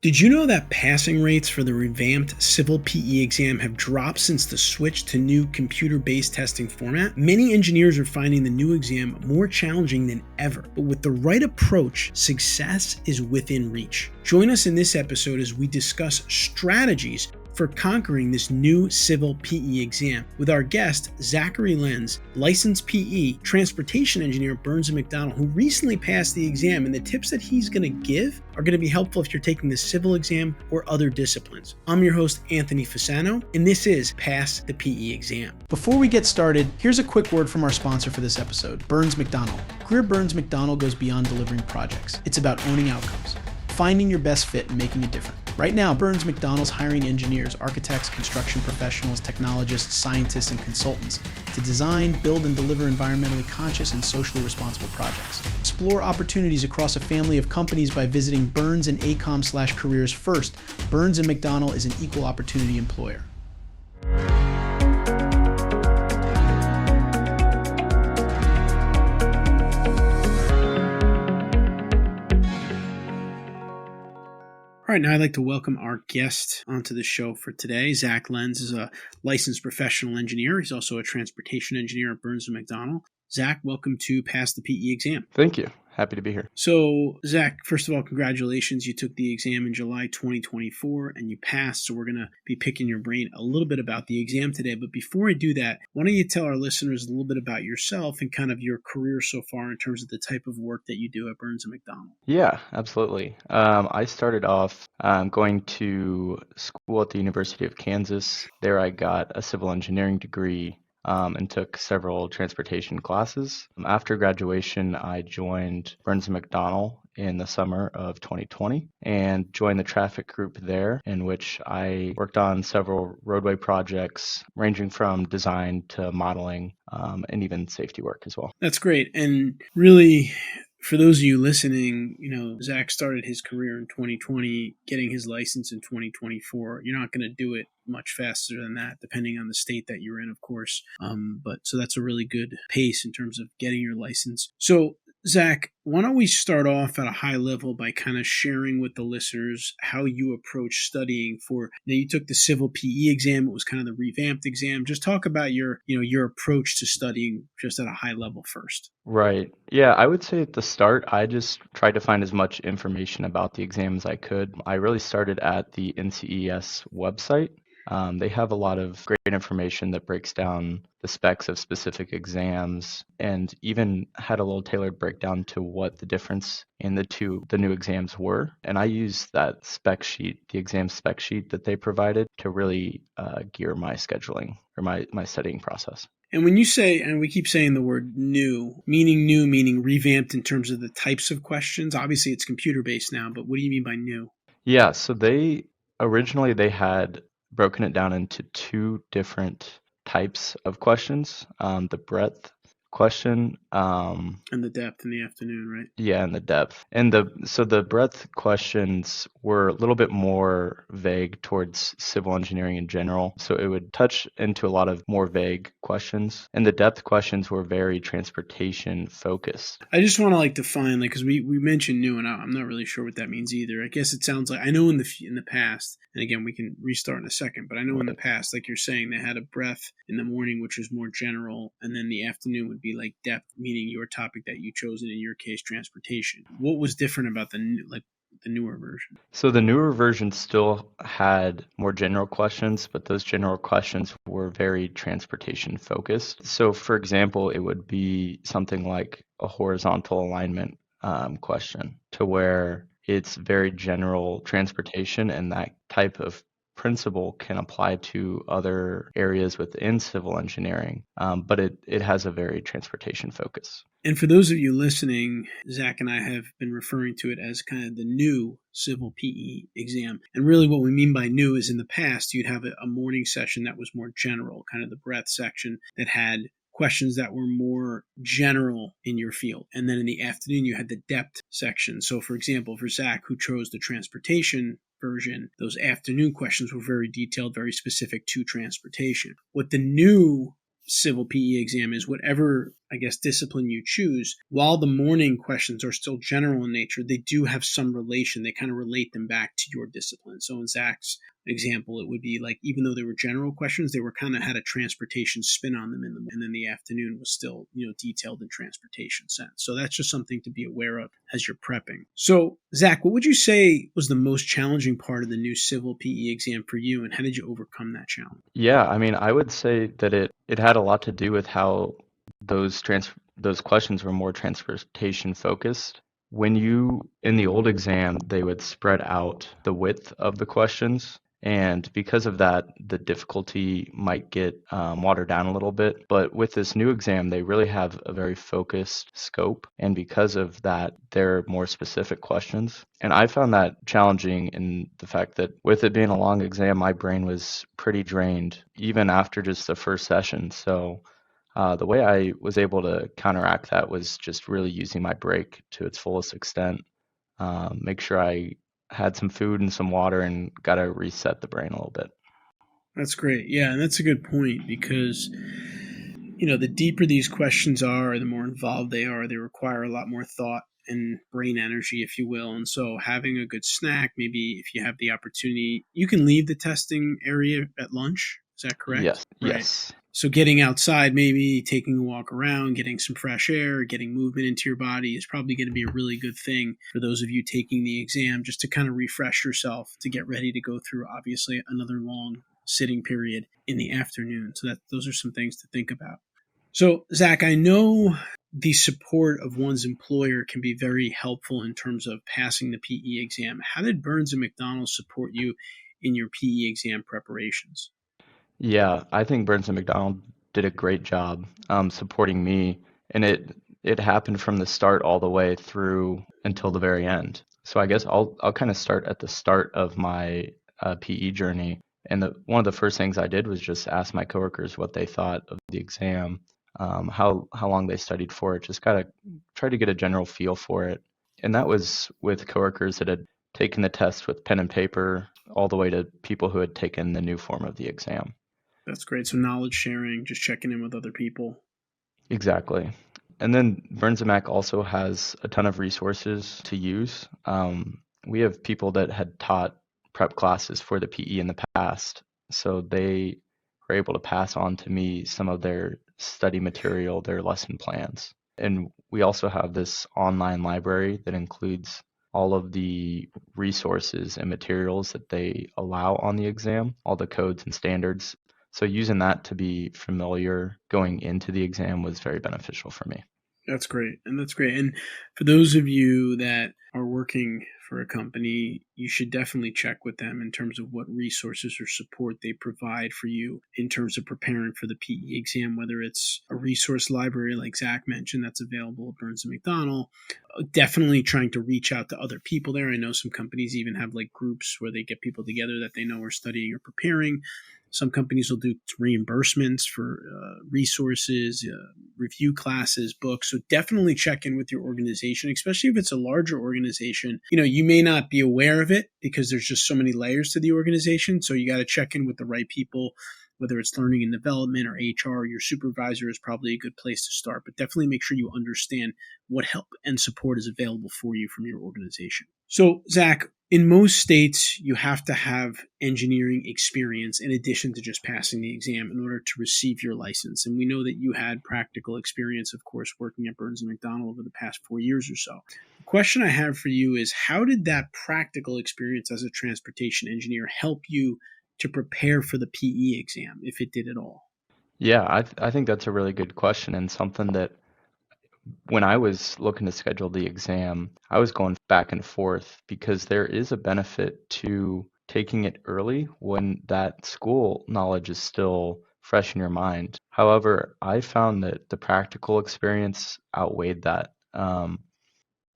Did you know that passing rates for the revamped Civil PE exam have dropped since the switch to new computer-based testing format? Many engineers are finding the new exam more challenging than ever, but with the right approach, success is within reach. Join us in this episode as we discuss strategies for conquering this new Civil PE exam with our guest, Zachary Lenz, licensed PE transportation engineer at Burns McDonnell, who recently passed the exam, and the tips that he's going to give are going to be helpful if you're taking the civil exam or other disciplines. I'm your host, Anthony Fasano, and this is Pass the PE Exam. Before we get started, here's a quick word from our sponsor for this episode, Burns McDonnell. Career Burns McDonnell goes beyond delivering projects. It's about owning outcomes, finding your best fit and making a difference. Right now, Burns McDonnell's hiring engineers, architects, construction professionals, technologists, scientists, and consultants to design, build, and deliver environmentally conscious and socially responsible projects. Explore opportunities across a family of companies by visiting Burns and ACOM/careers first. Burns and McDonnell is an equal opportunity employer. All right, now I'd like to welcome our guest onto the show for today. Zach Lenz is a licensed professional engineer. He's also a transportation engineer at Burns McDonnell. Zach, welcome to Pass the PE Exam. Thank you. Happy to be here. So, Zach, first of all, congratulations. You took the exam in July 2024 and you passed. So we're going to be picking your brain a little bit about the exam today. But before I do that, why don't you tell our listeners a little bit about yourself and kind of your career so far in terms of the type of work that you do at Burns McDonnell? Yeah, absolutely. I started off going to school at the University of Kansas. There I got a civil engineering degree and took several transportation classes. After graduation, I joined Burns McDonnell in the summer of 2020 and joined the traffic group there, in which I worked on several roadway projects ranging from design to modeling and even safety work as well. That's great. And really, for those of you listening, Zach started his career in 2020, getting his license in 2024. You're not going to do it much faster than that, depending on the state that you're in, of course. So that's a really good pace in terms of getting your license. So, Zach, why don't we start off at a high level by kind of sharing with the listeners how you approach studying for, now you took the Civil PE exam, it was kind of the revamped exam. Just talk about your approach to studying just at a high level first. Right. Yeah, I would say at the start, I just tried to find as much information about the exam as I could. I really started at the NCES website. They have a lot of great information that breaks down the specs of specific exams and even had a little tailored breakdown to what the difference in the new exams were. And I used that spec sheet, the exam spec sheet that they provided, to really gear my scheduling or my studying process. And when you say, and we keep saying the word new, meaning revamped in terms of the types of questions, obviously it's computer-based now, but what do you mean by new? Yeah, so originally they had broken it down into two different types of questions, the breadth question and the depth in the afternoon, right? Yeah, and the depth. And the breadth questions were a little bit more vague towards civil engineering in general. So it would touch into a lot of more vague questions. And the depth questions were very transportation focused. I just want to define, because we mentioned new, and I'm not really sure what that means either. I guess it sounds like, I know in the past, and again, we can restart in a second, but I know in the past, like you're saying, they had a breadth in the morning, which was more general, and then the afternoon would be like depth, meaning your topic that you chose, and in your case, transportation. What was different about the newer version? So the newer version still had more general questions, but those general questions were very transportation focused. So for example, it would be something like a horizontal alignment question, to where it's very general transportation, and that type of principle can apply to other areas within civil engineering, but it has a very transportation focus. And for those of you listening, Zach and I have been referring to it as kind of the new Civil PE exam. And really what we mean by new is in the past, you'd have a morning session that was more general, kind of the breadth section that had questions that were more general in your field. And then in the afternoon, you had the depth section. So for example, for Zach, who chose the transportation version, those afternoon questions were very detailed, very specific to transportation. What the new civil PE exam is whatever, I guess, discipline you choose, while the morning questions are still general in nature, they do have some relation. They kind of relate them back to your discipline. So in Zach's example, it would be like, even though they were general questions, they were kind of had a transportation spin on them and then the afternoon was still, detailed in transportation sense. So that's just something to be aware of as you're prepping. So Zach, what would you say was the most challenging part of the new civil PE exam for you, and how did you overcome that challenge? Yeah, I mean, I would say that it had a lot to do with how those questions were more transportation focused. When you in the old exam, they would spread out the width of the questions, and because of that, the difficulty might get watered down a little bit. But with this new exam, they really have a very focused scope, and because of that, they're more specific questions. And I found that challenging in the fact that with it being a long exam, my brain was pretty drained even after just the first session. So the way I was able to counteract that was just really using my break to its fullest extent. Make sure I had some food and some water and got to reset the brain a little bit. That's great. Yeah, and that's a good point because, the deeper these questions are, the more involved they are, they require a lot more thought and brain energy, if you will. And so having a good snack, maybe if you have the opportunity, you can leave the testing area at lunch. Is that correct? Yes, Right. yes. So getting outside, maybe taking a walk around, getting some fresh air, getting movement into your body is probably going to be a really good thing for those of you taking the exam, just to kind of refresh yourself to get ready to go through, obviously, another long sitting period in the afternoon. So those are some things to think about. So Zach, I know the support of one's employer can be very helpful in terms of passing the PE exam. How did Burns and McDonnell support you in your PE exam preparations? Yeah, I think Burns and McDonnell did a great job supporting me, and it happened from the start all the way through until the very end. So I guess I'll kind of start at the start of my PE journey, and one of the first things I did was just ask my coworkers what they thought of the exam, how long they studied for it, just gotta try to get a general feel for it, and that was with coworkers that had taken the test with pen and paper, all the way to people who had taken the new form of the exam. That's great. So knowledge sharing, just checking in with other people. Exactly. And then Burns and Mac also has a ton of resources to use. We have people that had taught prep classes for the PE in the past, so they were able to pass on to me some of their study material, their lesson plans. And we also have this online library that includes all of the resources and materials that they allow on the exam, all the codes and standards. So using that to be familiar going into the exam was very beneficial for me. That's great. And that's great. And for those of you that are working for a company, you should definitely check with them in terms of what resources or support they provide for you in terms of preparing for the PE exam, whether it's a resource library like Zach mentioned that's available at Burns and McDonnell. Definitely trying to reach out to other people there. I know some companies even have like groups where they get people together that they know are studying or preparing. Some companies will do reimbursements for resources, review classes, books. So definitely check in with your organization, especially if it's a larger organization. You may not be aware of it because there's just so many layers to the organization. So you got to check in with the right people, whether it's learning and development or HR. Your supervisor is probably a good place to start, but definitely make sure you understand what help and support is available for you from your organization. So Zach, in most states, you have to have engineering experience in addition to just passing the exam in order to receive your license. And we know that you had practical experience, of course, working at Burns and McDonnell over the past 4 years or so. The question I have for you is, how did that practical experience as a transportation engineer help you to prepare for the PE exam, if it did at all? Yeah, I think that's a really good question and something that when I was looking to schedule the exam, I was going back and forth because there is a benefit to taking it early when that school knowledge is still fresh in your mind. However, I found that the practical experience outweighed that.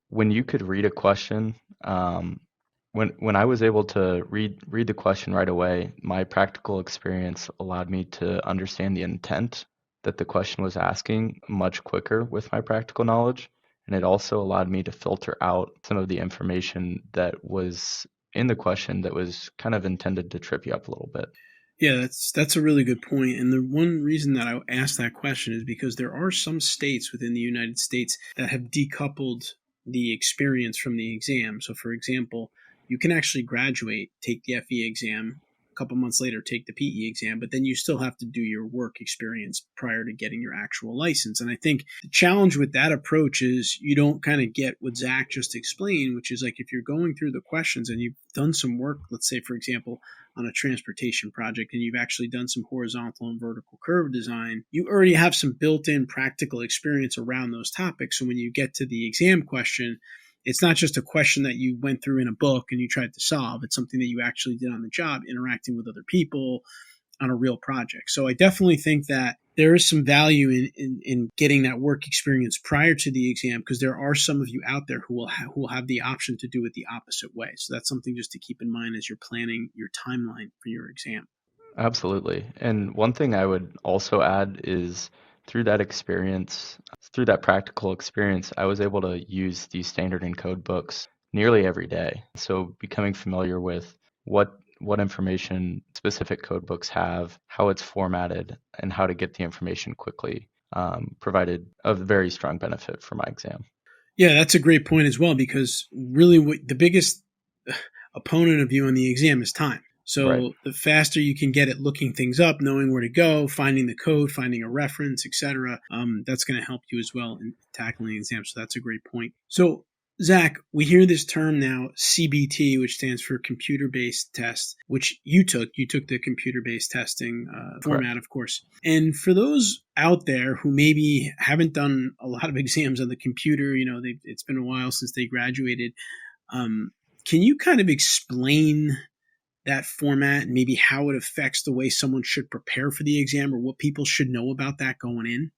When you could read a question, when I was able to read the question right away, my practical experience allowed me to understand the intent that the question was asking much quicker with my practical knowledge. And it also allowed me to filter out some of the information that was in the question that was kind of intended to trip you up a little bit. Yeah, that's a really good point. And the one reason that I asked that question is because there are some states within the United States that have decoupled the experience from the exam. So, for example, you can actually graduate, take the FE exam, a couple months later take the PE exam, but then you still have to do your work experience prior to getting your actual license. And I think the challenge with that approach is you don't kind of get what Zach just explained, which is like if you're going through the questions and you've done some work, let's say, for example, on a transportation project and you've actually done some horizontal and vertical curve design, you already have some built-in practical experience around those topics. So when you get to the exam question, it's not just a question that you went through in a book and you tried to solve. It's something that you actually did on the job, interacting with other people on a real project. So I definitely think that there is some value in getting that work experience prior to the exam, because there are some of you out there who will have the option to do it the opposite way. So that's something just to keep in mind as you're planning your timeline for your exam. Absolutely. And one thing I would also add is through that experience, through that practical experience, I was able to use these standard encode books nearly every day. So becoming familiar with what information specific code books have, how it's formatted, and how to get the information quickly provided a very strong benefit for my exam. Yeah, that's a great point as well, because really the biggest opponent of you on the exam is time. Right. So the faster you can get at looking things up, knowing where to go, finding the code, finding a reference, etc., that's going to help you as well in tackling the exam. So that's a great point. So Zach, we hear this term now, CBT, which stands for computer-based test, which you took. You took the computer-based testing format, Correct. of course. And for those out there who maybe haven't done a lot of exams on the computer, it's been a while since they graduated. Can you kind of explain that format and maybe how it affects the way someone should prepare for the exam, or what people should know about that going in?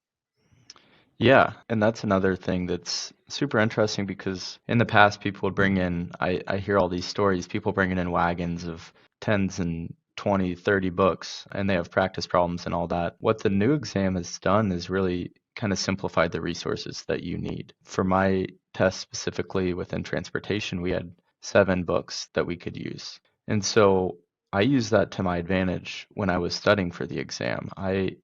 Yeah, and that's another thing that's super interesting because in the past people would bring in, I hear all these stories, people bringing in wagons of tens and 20, 30 books, and they have practice problems and all that. What the new exam has done is really kind of simplified the resources that you need. For my test specifically within transportation, we had 7 books that we could use. And so I used that to my advantage when I was studying for the exam. I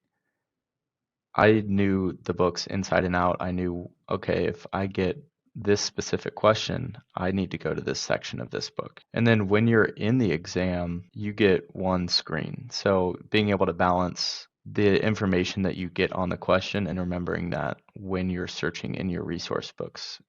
knew the books inside and out. I knew, okay, if I get this specific question, I need to go to this section of this book. And then when you're in the exam, you get one screen. So being able to balance the information that you get on the question and remembering that when you're searching in your resource books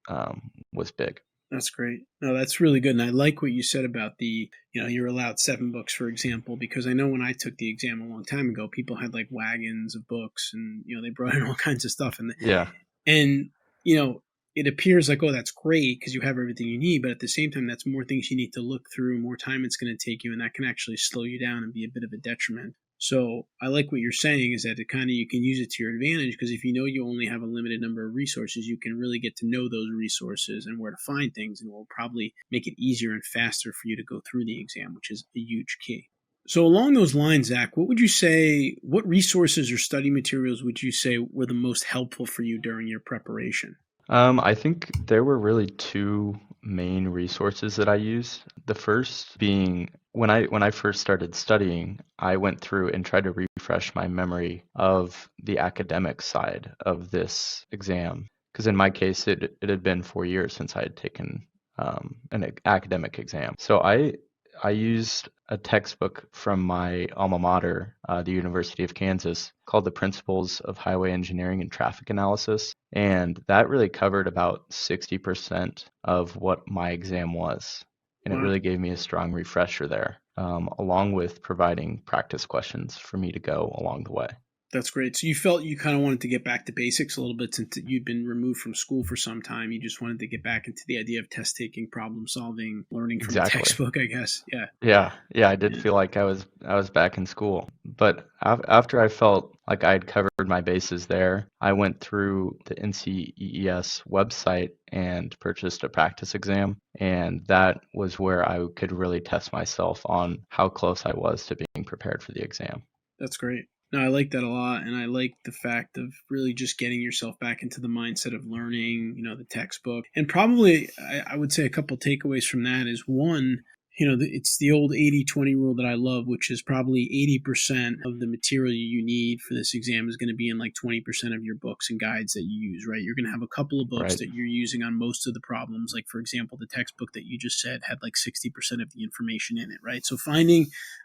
was big. That's great. No, that's really good. And I like what you said about you're allowed 7 books, for example, because I know when I took the exam a long time ago, people had like wagons of books and, they brought in all kinds of stuff. Yeah, And, you know, it appears like, oh, that's great because you have everything you need. But at the same time, that's more things you need to look through, more time it's going to take you. And that can actually slow you down and be a bit of a detriment. So I like what you're saying is that you can use it to your advantage, because if you know you only have a limited number of resources, you can really get to know those resources and where to find things, and it will probably make it easier and faster for you to go through the exam, which is a huge key. So along those lines, Zach, what resources or study materials would you say were the most helpful for you during your preparation? I think there were really 2 main resources that I used. The first being when I first started studying, I went through and tried to refresh my memory of the academic side of this exam. Because in my case, it had been 4 years since I had taken an academic exam. So I used a textbook from my alma mater, the University of Kansas, called The Principles of Highway Engineering and Traffic Analysis. And that really covered about 60% of what my exam was. And it Wow. really gave me a strong refresher there, along with providing practice questions for me to go along the way. That's great. So you felt you kind of wanted to get back to basics a little bit, since you'd been removed from school for some time. You just wanted to get back into the idea of test taking, problem solving, learning from a Exactly. textbook, I guess. Yeah. Yeah, I did Yeah. feel like I was back in school. But after I felt like I had covered my bases there, I went through the NCEES website and purchased a practice exam, and that was where I could really test myself on how close I was to being prepared for the exam. That's great. No, I like that a lot. And I like the fact of really just getting yourself back into the mindset of learning, the textbook. And probably I would say a couple takeaways from that is one, It's the old 80-20 rule that I love, which is probably 80% of the material you need for this exam is going to be in like 20% of your books and guides that you use, right? You're going to have a couple of books Right. that you're using on most of the problems. Like, for example, the textbook that you just said had like 60% of the information in it, right? So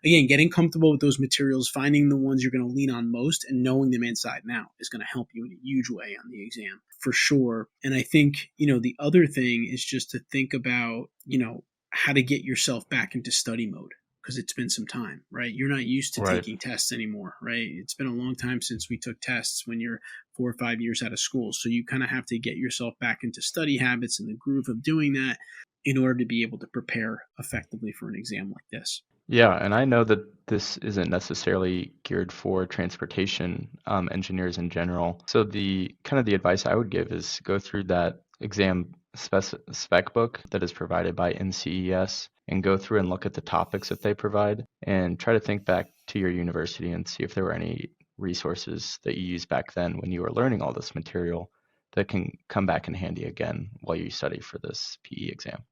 getting comfortable with those materials, finding the ones you're going to lean on most and knowing them inside and out is going to help you in a huge way on the exam for sure. And I think, the other thing is just to think about, how to get yourself back into study mode, because it's been some time, right? You're not used to Right. taking tests anymore, right? It's been a long time since we took tests when you're 4 or 5 years out of school. So you kind of have to get yourself back into study habits and the groove of doing that in order to be able to prepare effectively for an exam like this. Yeah, and I know that this isn't necessarily geared for transportation engineers in general. So the advice I would give is go through that exam spec book that is provided by NCES and go through and look at the topics that they provide and try to think back to your university and see if there were any resources that you used back then when you were learning all this material that can come back in handy again while you study for this PE exam.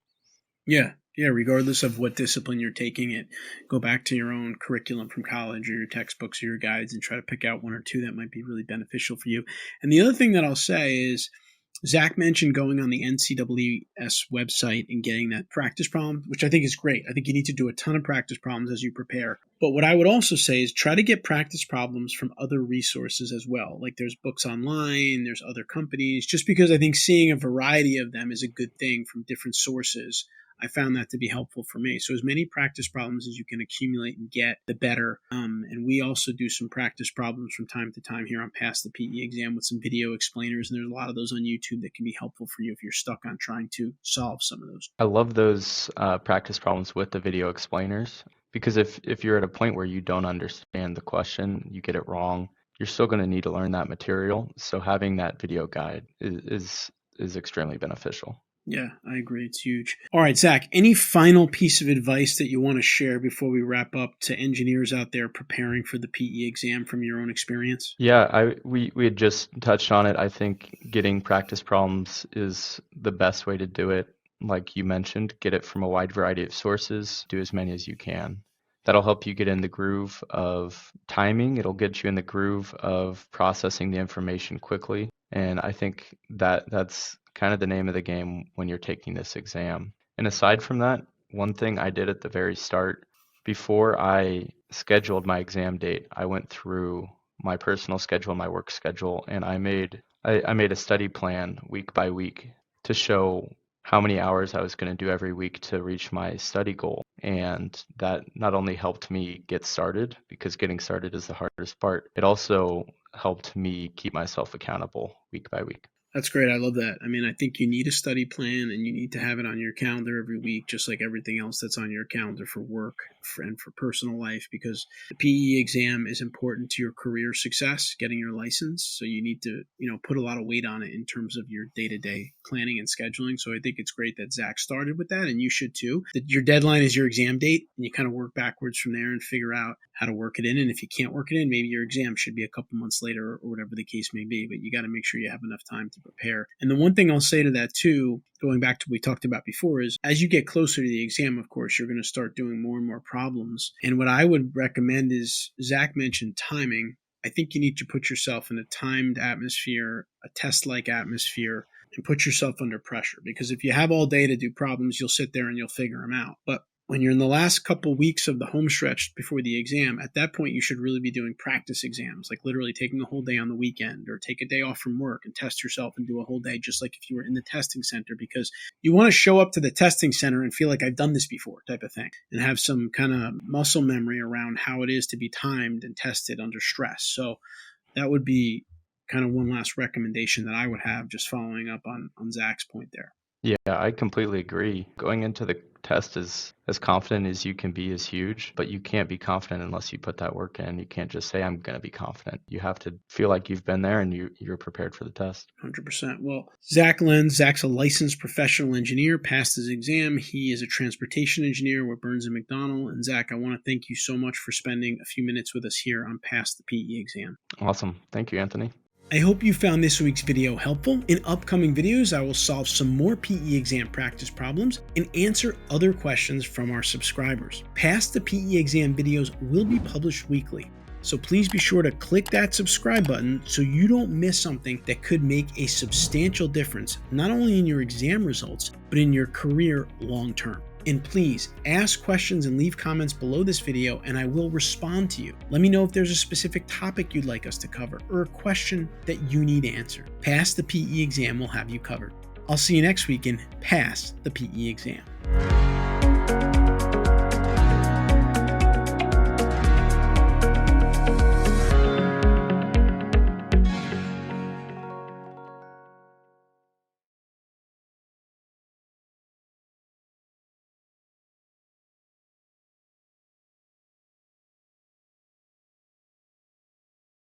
Yeah. Regardless of what discipline you're taking it, go back to your own curriculum from college or your textbooks or your guides and try to pick out one or two that might be really beneficial for you. And the other thing that I'll say is, Zach mentioned going on the NCEES website and getting that practice problem, which I think is great. I think you need to do a ton of practice problems as you prepare. But what I would also say is try to get practice problems from other resources as well. Like there's books online, there's other companies, just because I think seeing a variety of them is a good thing from different sources. I found that to be helpful for me. So as many practice problems as you can accumulate and get, the better. And we also do some practice problems from time to time here on Pass the PE Exam with some video explainers. And there's a lot of those on YouTube that can be helpful for you if you're stuck on trying to solve some of those. I love those practice problems with the video explainers, because if you're at a point where you don't understand the question, you get it wrong, you're still going to need to learn that material. So having that video guide is extremely beneficial. Yeah, I agree. It's huge. All right, Zach, any final piece of advice that you want to share before we wrap up to engineers out there preparing for the PE exam from your own experience? Yeah, we had just touched on it. I think getting practice problems is the best way to do it. Like you mentioned, get it from a wide variety of sources, do as many as you can. That'll help you get in the groove of timing. It'll get you in the groove of processing the information quickly. And I think that's kind of the name of the game when you're taking this exam. And aside from that, one thing I did at the very start, before I scheduled my exam date, I went through my personal schedule, my work schedule, and I made a study plan week by week to show how many hours I was going to do every week to reach my study goal. And that not only helped me get started, because getting started is the hardest part, it also helped me keep myself accountable week by week. That's great. I love that. I mean, I think you need a study plan and you need to have it on your calendar every week, just like everything else that's on your calendar for work and for personal life, because the PE exam is important to your career success, getting your license. So you need to, put a lot of weight on it in terms of your day-to-day planning and scheduling. So I think it's great that Zach started with that, and you should too. That your deadline is your exam date, and you kind of work backwards from there and figure out how to work it in. And if you can't work it in, maybe your exam should be a couple months later or whatever the case may be. But you got to make sure you have enough time to prepare. And the one thing I'll say to that too, going back to what we talked about before, is as you get closer to the exam, of course, you're going to start doing more and more problems. And what I would recommend is, Zach mentioned timing. I think you need to put yourself in a timed atmosphere, a test-like atmosphere, and put yourself under pressure. Because if you have all day to do problems, you'll sit there and you'll figure them out. But when you're in the last couple weeks of the home stretch before the exam, at that point, you should really be doing practice exams, like literally taking a whole day on the weekend or take a day off from work and test yourself and do a whole day, just like if you were in the testing center, because you want to show up to the testing center and feel like I've done this before type of thing, and have some kind of muscle memory around how it is to be timed and tested under stress. So that would be kind of one last recommendation that I would have, just following up on Zach's point there. Yeah, I completely agree. Going into the test as confident as you can be is huge, but you can't be confident unless you put that work in. You can't just say, I'm going to be confident. You have to feel like you've been there and you're prepared for the test. 100%. Well, Zach Lenz, Zach's a licensed professional engineer, passed his exam. He is a transportation engineer with Burns McDonnell. And Zach, I want to thank you so much for spending a few minutes with us here on Pass the PE Exam. Awesome. Thank you, Anthony. I hope you found this week's video helpful. In upcoming videos, I will solve some more PE exam practice problems and answer other questions from our subscribers. Pass the PE exam videos will be published weekly, so please be sure to click that subscribe button so you don't miss something that could make a substantial difference, not only in your exam results, but in your career long term. And please ask questions and leave comments below this video and I will respond to you. Let me know if there's a specific topic you'd like us to cover or a question that you need answered. Pass the PE exam will have you covered. I'll see you next week in Pass the PE exam.